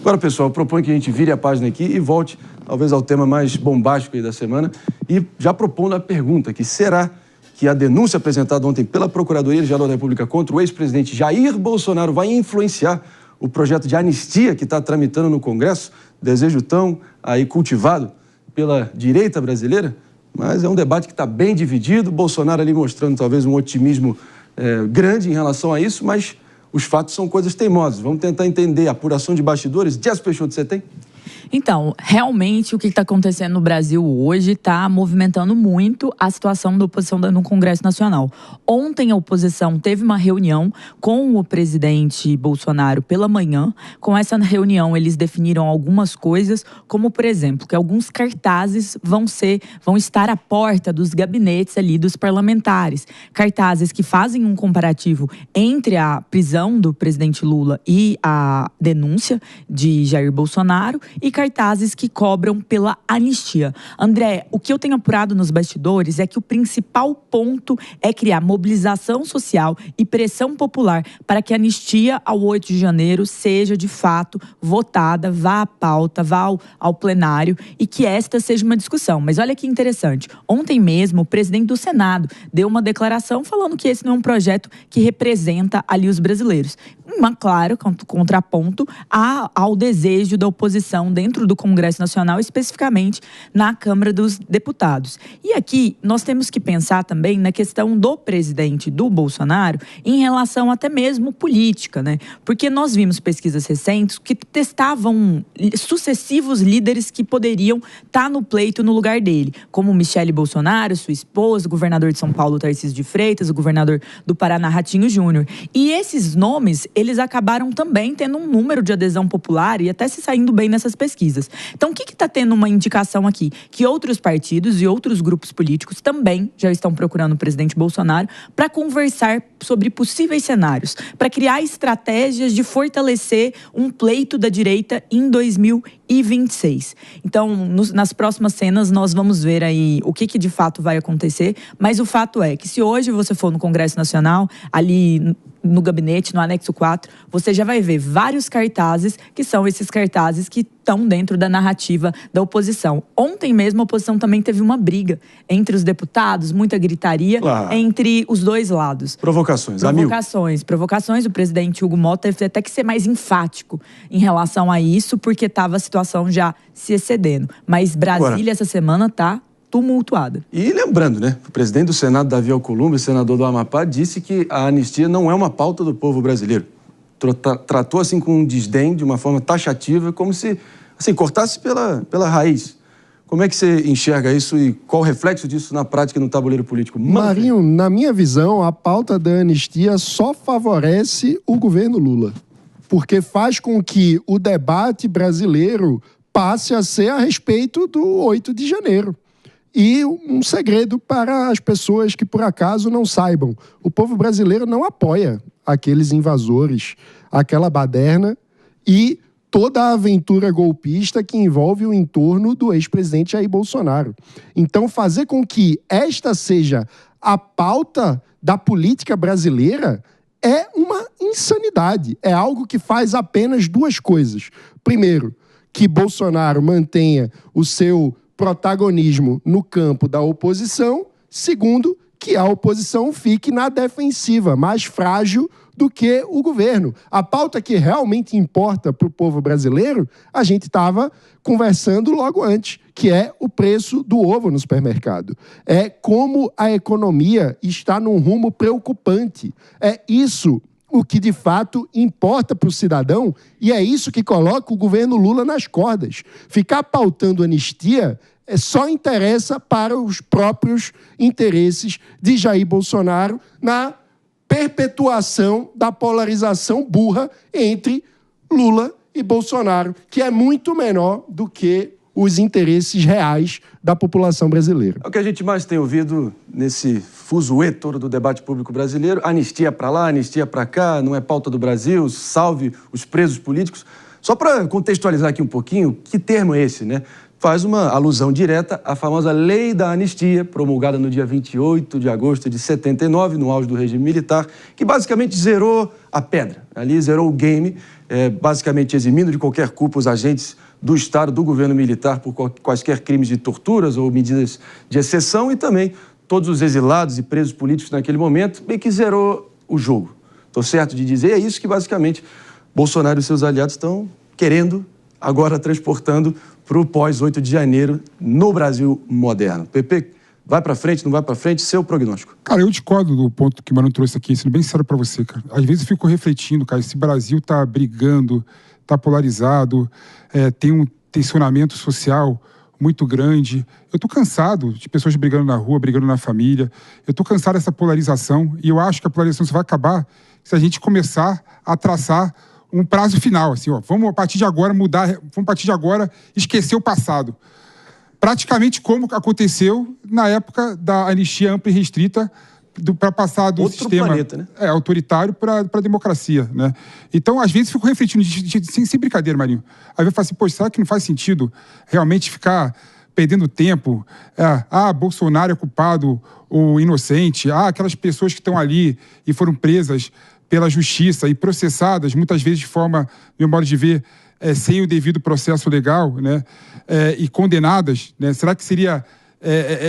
Agora, pessoal, eu proponho que a gente vire a página aqui e volte, talvez, ao tema mais bombástico aí da semana, e já propondo a pergunta, que será que a denúncia apresentada ontem pela Procuradoria-Geral da República contra o ex-presidente Jair Bolsonaro vai influenciar o projeto de anistia que está tramitando no Congresso, desejo tão aí cultivado pela direita brasileira? Mas é um debate que está bem dividido, Bolsonaro ali mostrando talvez um otimismo grande em relação a isso, mas os fatos são coisas teimosas. Vamos tentar entender a apuração de bastidores. Jess Peixoto, você tem? Então, realmente, o que está acontecendo no Brasil hoje está movimentando muito a situação da oposição no Congresso Nacional. Ontem, a oposição teve uma reunião com o presidente Bolsonaro pela manhã. Com essa reunião, eles definiram algumas coisas, como, por exemplo, que alguns cartazes vão estar à porta dos gabinetes ali dos parlamentares. Cartazes que fazem um comparativo entre a prisão do presidente Lula e a denúncia de Jair Bolsonaro e cartazes que cobram pela anistia. André, o que eu tenho apurado nos bastidores é que o principal ponto é criar mobilização social e pressão popular para que a anistia ao 8 de janeiro seja, de fato, votada, vá à pauta, vá ao plenário e que esta seja uma discussão. Mas olha que interessante. Ontem mesmo, o presidente do Senado deu uma declaração falando que esse não é um projeto que representa ali os brasileiros. Uma, claro, contraponto ao desejo da oposição dentro do Congresso Nacional, especificamente na Câmara dos Deputados. E aqui nós temos que pensar também na questão do presidente do Bolsonaro em relação até mesmo política, né? Porque nós vimos pesquisas recentes que testavam sucessivos líderes que poderiam estar no pleito no lugar dele, como Michele Bolsonaro, sua esposa, o governador de São Paulo, Tarcísio de Freitas, o governador do Paraná, Ratinho Júnior. E esses nomes, eles acabaram também tendo um número de adesão popular e até se saindo bem nessas pesquisas. Então, o que está tendo uma indicação aqui? Que outros partidos e outros grupos políticos também já estão procurando o presidente Bolsonaro para conversar sobre possíveis cenários, para criar estratégias de fortalecer um pleito da direita em 2026. Então, nas próximas cenas, nós vamos ver aí o que de fato vai acontecer, mas o fato é que se hoje você for no Congresso Nacional, ali no gabinete, no anexo 4, você já vai ver vários cartazes que são esses cartazes que estão dentro da narrativa da oposição. Ontem mesmo a oposição também teve uma briga entre os deputados, muita gritaria entre os dois lados. Provocações. O presidente Hugo Mota teve até que ser mais enfático em relação a isso, porque estava a situação já se excedendo. Mas Brasília essa semana está tumultuada. E lembrando, né, o presidente do Senado, Davi Alcolumbre, senador do Amapá, disse que a anistia não é uma pauta do povo brasileiro. Tratou assim com um desdém, de uma forma taxativa, como se assim, cortasse pela raiz. Como é que você enxerga isso e qual o reflexo disso na prática no tabuleiro político? Marinho, na minha visão, a pauta da anistia só favorece o governo Lula, porque faz com que o debate brasileiro passe a ser a respeito do 8 de janeiro. E um segredo para as pessoas que, por acaso, não saibam. O povo brasileiro não apoia aqueles invasores, aquela baderna e toda a aventura golpista que envolve o entorno do ex-presidente Jair Bolsonaro. Então, fazer com que esta seja a pauta da política brasileira é uma insanidade. É algo que faz apenas duas coisas. Primeiro, que Bolsonaro mantenha o seu protagonismo no campo da oposição. Segundo, que a oposição fique na defensiva, mais frágil do que o governo. A pauta que realmente importa para o povo brasileiro, a gente estava conversando logo antes, que é o preço do ovo no supermercado. É como a economia está num rumo preocupante. É isso o que de fato importa para o cidadão e é isso que coloca o governo Lula nas cordas. Ficar pautando anistia só interessa para os próprios interesses de Jair Bolsonaro na perpetuação da polarização burra entre Lula e Bolsonaro, que é muito menor do que os interesses reais da população brasileira. É o que a gente mais tem ouvido nesse fuzuê todo do debate público brasileiro. Anistia para lá, anistia para cá, não é pauta do Brasil, salve os presos políticos. Só para contextualizar aqui um pouquinho, que termo é esse, né? faz uma alusão direta à famosa Lei da Anistia, promulgada no dia 28 de agosto de 79, no auge do regime militar, que basicamente zerou a pedra, ali zerou o game, basicamente eximindo de qualquer culpa os agentes do Estado, do governo militar, por quaisquer crimes de torturas ou medidas de exceção, e também todos os exilados e presos políticos naquele momento, bem que zerou o jogo. Estou certo de dizer, é isso que basicamente Bolsonaro e seus aliados estão querendo, agora transportando para o pós-8 de janeiro no Brasil moderno. Pepe, vai para frente, não vai para frente? Seu prognóstico. Cara, eu discordo do ponto que o Mano trouxe aqui, sendo bem sincero para você, cara. Às vezes eu fico refletindo, cara, esse Brasil tá brigando, tá polarizado, tem um tensionamento social muito grande. Eu tô cansado de pessoas brigando na rua, brigando na família. Eu tô cansado dessa polarização e eu acho que a polarização só vai acabar se a gente começar a traçar um prazo final, assim, ó, vamos a partir de agora mudar, vamos a partir de agora esquecer o passado. Praticamente como aconteceu na época da anistia ampla e restrita para passar do sistema planeta, né? Autoritário para a democracia, né? Então, às vezes, fico refletindo, sem brincadeira, Marinho. Às vezes eu falo assim, poxa, será que não faz sentido realmente ficar perdendo tempo? Bolsonaro é culpado ou inocente? Aquelas pessoas que estão ali e foram presas pela justiça e processadas, muitas vezes de forma, meu modo de ver, sem o devido processo legal, né? E condenadas, né? Será que seria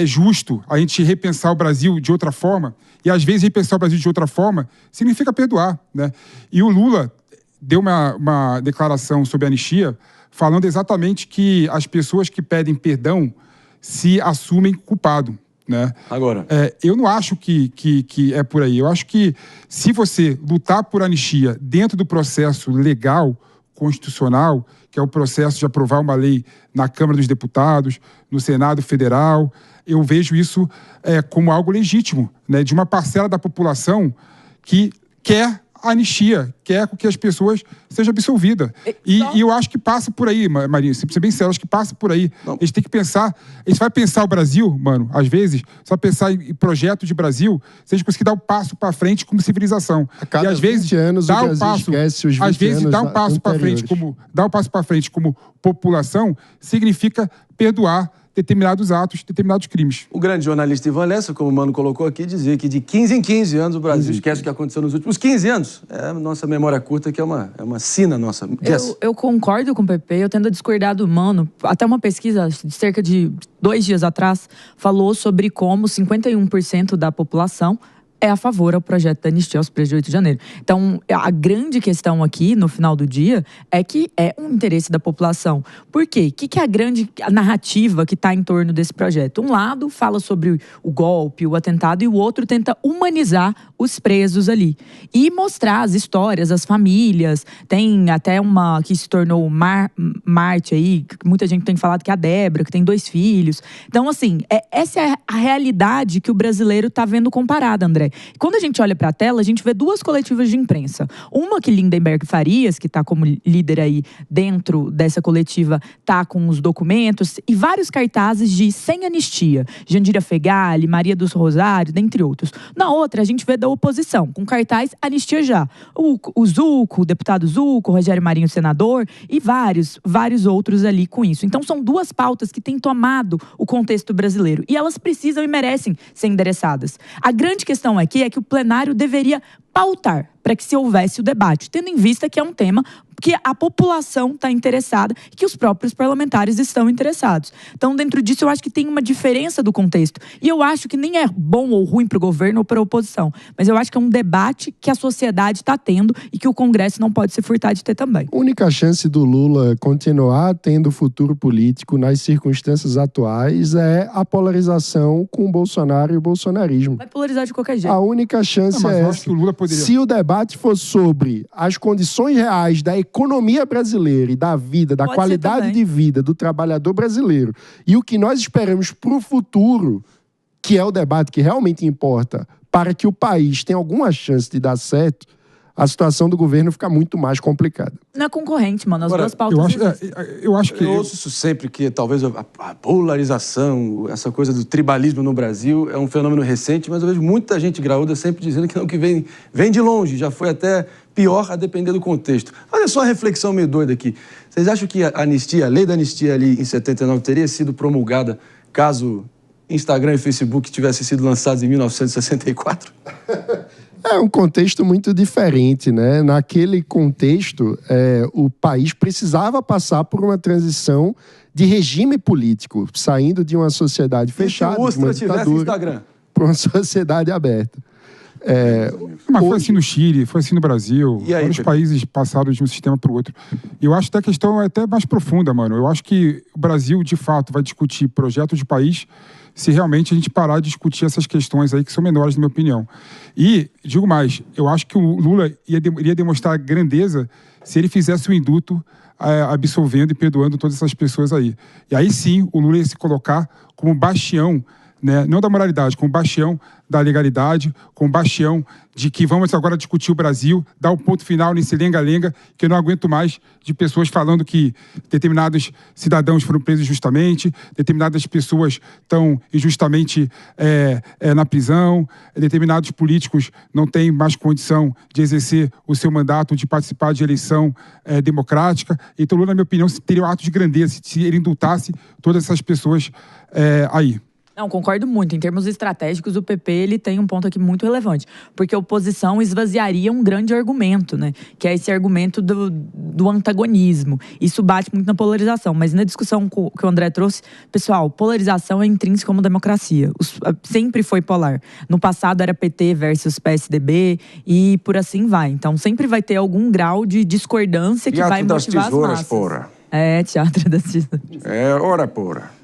justo a gente repensar o Brasil de outra forma? E, às vezes, repensar o Brasil de outra forma significa perdoar, né? E o Lula deu uma declaração sobre a anistia falando exatamente que as pessoas que pedem perdão se assumem culpado, né? Agora, eu não acho que é por aí. Eu acho que se você lutar por anistia dentro do processo legal, constitucional, que é o processo de aprovar uma lei na Câmara dos Deputados, no Senado Federal, eu vejo isso como algo legítimo, né, de uma parcela da população que quer a anistia, quer que as pessoas sejam absolvidas. E eu acho que passa por aí, Marinho, se ser bem sério, acho que passa por aí. Não. A gente tem que pensar, a gente vai pensar o Brasil, mano, às vezes, só pensar em projetos de Brasil, se a gente conseguir dar um passo para frente como civilização. A cada e às vezes 20 anos dá o Brasil esquece os 20 às vezes anos dar um passo para frente como população significa perdoar determinados atos, determinados crimes. O grande jornalista Ivan Lessa, como o Mano colocou aqui, dizia que de 15 em 15 anos o Brasil esquece o que aconteceu nos últimos 15 anos. É a nossa memória curta, que é uma sina nossa. Eu concordo com o Pepe, eu tendo a discordar do Mano. Até uma pesquisa de cerca de 2 dias atrás falou sobre como 51% da população é a favor ao projeto da anistia aos presos de 8 de janeiro. Então, a grande questão aqui, no final do dia, é que é um interesse da população. Por quê? O que é a narrativa que está em torno desse projeto? Um lado fala sobre o golpe, o atentado, e o outro tenta humanizar os presos ali. E mostrar as histórias, as famílias. Tem até uma que se tornou Marte aí, que muita gente tem falado que é a Débora, que tem 2 filhos. Então, assim, essa é a realidade que o brasileiro está vendo comparada, André. Quando a gente olha para a tela, a gente vê 2 coletivas de imprensa. Uma que Lindenberg Farias, que está como líder aí dentro dessa coletiva, está com os documentos e vários cartazes de sem anistia. Jandira Fegali, Maria dos Rosários, dentre outros. Na outra, a gente vê da oposição, com cartaz anistia já. O Zuco, o deputado Zuco, o Rogério Marinho, senador, e vários outros ali com isso. Então, são 2 pautas que têm tomado o contexto brasileiro. E elas precisam e merecem ser endereçadas. A grande questão aqui é que o plenário deveria pautar para que se houvesse o debate, tendo em vista que é um tema que a população está interessada e que os próprios parlamentares estão interessados. Então, dentro disso, eu acho que tem uma diferença do contexto. E eu acho que nem é bom ou ruim para o governo ou para a oposição, mas eu acho que é um debate que a sociedade está tendo e que o Congresso não pode se furtar de ter também. A única chance do Lula continuar tendo futuro político nas circunstâncias atuais é a polarização com o Bolsonaro e o bolsonarismo. Vai polarizar de qualquer jeito. A única chance é essa. Que o Lula poderia... Se o debate for sobre as condições reais da economia brasileira e da vida, da qualidade de vida do trabalhador brasileiro e o que nós esperamos para o futuro, que é o debate que realmente importa para que o país tenha alguma chance de dar certo, a situação do governo fica muito mais complicada. Não é concorrente, mano. As Agora, duas pautas. Eu acho que... Eu ouço isso sempre, que talvez a polarização, essa coisa do tribalismo no Brasil é um fenômeno recente, mas eu vejo muita gente graúda sempre dizendo que não, que vem de longe, já foi até pior a depender do contexto. Olha só a reflexão meio doida aqui. Vocês acham que a lei da anistia ali em 79 teria sido promulgada caso Instagram e Facebook tivessem sido lançados em 1964? É um contexto muito diferente, né? Naquele contexto, o país precisava passar por uma transição de regime político, saindo de uma sociedade fechada, se o Ustra tivesse Instagram, para uma sociedade aberta. Mas foi assim no Chile, foi assim no Brasil. E aí, vários países passaram de um sistema para o outro. E eu acho que a questão é até mais profunda, mano. Eu acho que o Brasil, de fato, vai discutir projeto de país se realmente a gente parar de discutir essas questões aí que são menores, na minha opinião. E, digo mais, eu acho que o Lula iria demonstrar grandeza se ele fizesse o indulto absolvendo e perdoando todas essas pessoas aí. E aí sim, o Lula ia se colocar como bastião, né, não da moralidade, como bastião da legalidade, como bastião de que vamos agora discutir o Brasil, dar o ponto final nesse lenga-lenga, que eu não aguento mais de pessoas falando que determinados cidadãos foram presos injustamente, determinadas pessoas estão injustamente na prisão, determinados políticos não têm mais condição de exercer o seu mandato, de participar de eleição democrática. Então, Lula, na minha opinião, teria um ato de grandeza se ele indultasse todas essas pessoas aí. Não, concordo muito. Em termos estratégicos, o PP ele tem um ponto aqui muito relevante. Porque a oposição esvaziaria um grande argumento, né? Que é esse argumento do antagonismo. Isso bate muito na polarização. Mas na discussão que o André trouxe, pessoal, polarização é intrínseca como democracia. Sempre foi polar. No passado era PT versus PSDB e por assim vai. Então sempre vai ter algum grau de discordância que vai motivar as massas. Porra. Teatro das tesouras. Ora, porra.